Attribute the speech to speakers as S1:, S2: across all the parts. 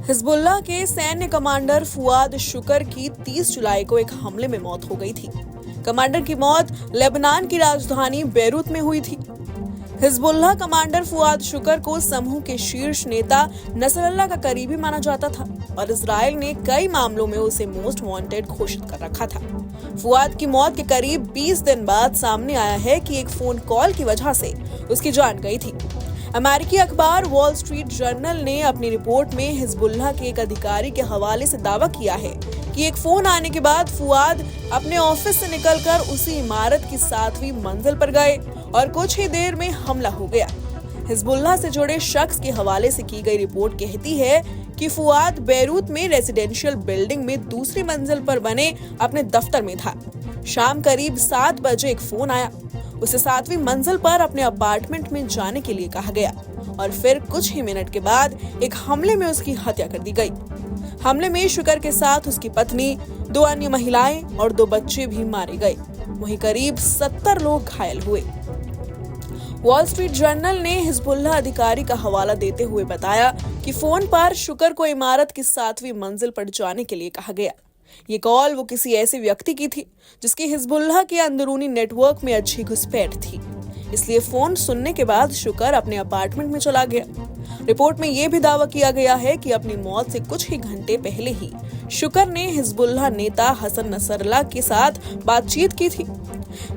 S1: Hezbollah के सैन्य commander Fuad शुकर की 30 जुलाई को एक हमले में मौत हो गई थी। कमांडर की मौत लेबनान की राजधानी बेरूत में हुई थी। हिजबुल्लाह कमांडर फुआद शुकर को समूह के शीर्ष नेता नसरल्लाह का करीबी माना जाता था और इजराइल ने कई मामलों में उसे मोस्ट वांटेड घोषित कर रखा था। फुआद की मौत के करीब 20 दिन बाद सामने आया है कि एक फोन कॉल की वजह से उसकी जान गई थी। अमेरिकी अखबार वॉल स्ट्रीट जर्नल ने अपनी रिपोर्ट में हिजबुल्लाह के एक अधिकारी के हवाले से दावा किया है कि एक फोन आने के बाद फुआद अपने ऑफिस से निकलकर उसी इमारत की 7वीं मंजिल पर गए और कुछ ही देर में हमला हो गया। हिजबुल्लाह से जुड़े शख्स के हवाले से की गई रिपोर्ट कहती है कि फुआद बेरूत में रेजिडेंशियल बिल्डिंग में दूसरी मंजिल पर बने अपने दफ्तर में था। शाम करीब 7 बजे एक फोन आया। उसे 7वीं मंजिल पर अपने अपार्टमेंट में जाने के लिए कहा गया और फिर कुछ ही मिनट के बाद एक हमले में उसकी हत्या कर दी गई। हमले में शुकर के साथ उसकी पत्नी, 2 अन्य महिलाएं और 2 बच्चे भी मारे गए। वहीं करीब 70 लोग घायल हुए। वॉल स्ट्रीट जर्नल ने हिजबुल्लाह अधिकारी का हवाला देते हुए बताया कि फोन पर शुकर को इमारत की 7वीं मंजिल पर जाने के लिए कहा गया। ये कॉल वो किसी ऐसे व्यक्ति की थी जिसकी हिजबुल्लाह के अंदरूनी नेटवर्क में अच्छी घुसपैठ थी, इसलिए फोन सुनने के बाद शुकर अपने अपार्टमेंट में चला गया। रिपोर्ट में यह भी दावा किया गया है कि अपनी मौत से कुछ ही घंटे पहले ही शुकर ने हिजबुल्लाह नेता हसन नसरल्लाह के साथ बातचीत की थी।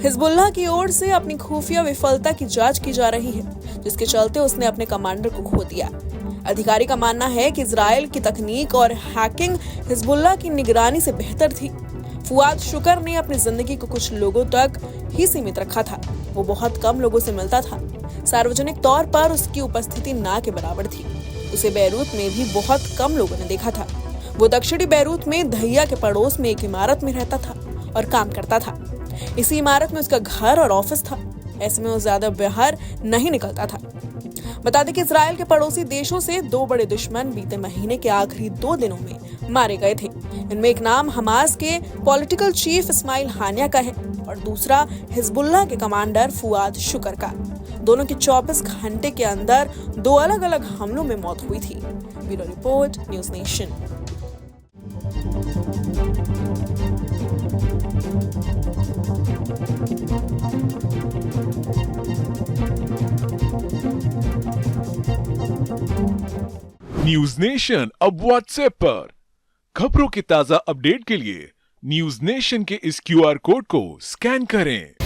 S1: हिजबुल्लाह की ओर से अपनी खुफिया विफलता की जांच की जा रही है, जिसके चलते उसने अपने कमांडर को खो दिया। अधिकारी का मानना है कि इजराइल की तकनीक और हैकिंग हिजबुल्लाह की निगरानी से बेहतर थी। फुआद शुकर ने अपनी जिंदगी को कुछ लोगों तक ही सीमित रखा था। वो बहुत कम लोगों से मिलता था। सार्वजनिक तौर पर उसकी उपस्थिति ना के बराबर थी। उसे बेरूत में भी बहुत कम लोगों ने देखा था। वो दक्षिणी बेरूत में दहिया के पड़ोस में एक इमारत में रहता था और काम करता था। इसी इमारत में उसका घर और ऑफिस था। ऐसे में वो ज्यादा बाहर नहीं निकलता था। बता दें कि इजराइल के पड़ोसी देशों से 2 बड़े दुश्मन बीते महीने के आखिरी 2 दिनों में मारे गए थे। इनमें एक नाम हमास के पॉलिटिकल चीफ इस्माइल हानिया का है और दूसरा हिजबुल्लाह के कमांडर फुआद शुकर का। दोनों की 24 घंटे के अंदर 2 अलग-अलग हमलों में मौत हुई थी। Bureau report, news nation.
S2: News nation अब व्हाट्सएप पर। खबरों की ताजा अपडेट के लिए न्यूज नेशन के इस QR कोड को स्कैन करें।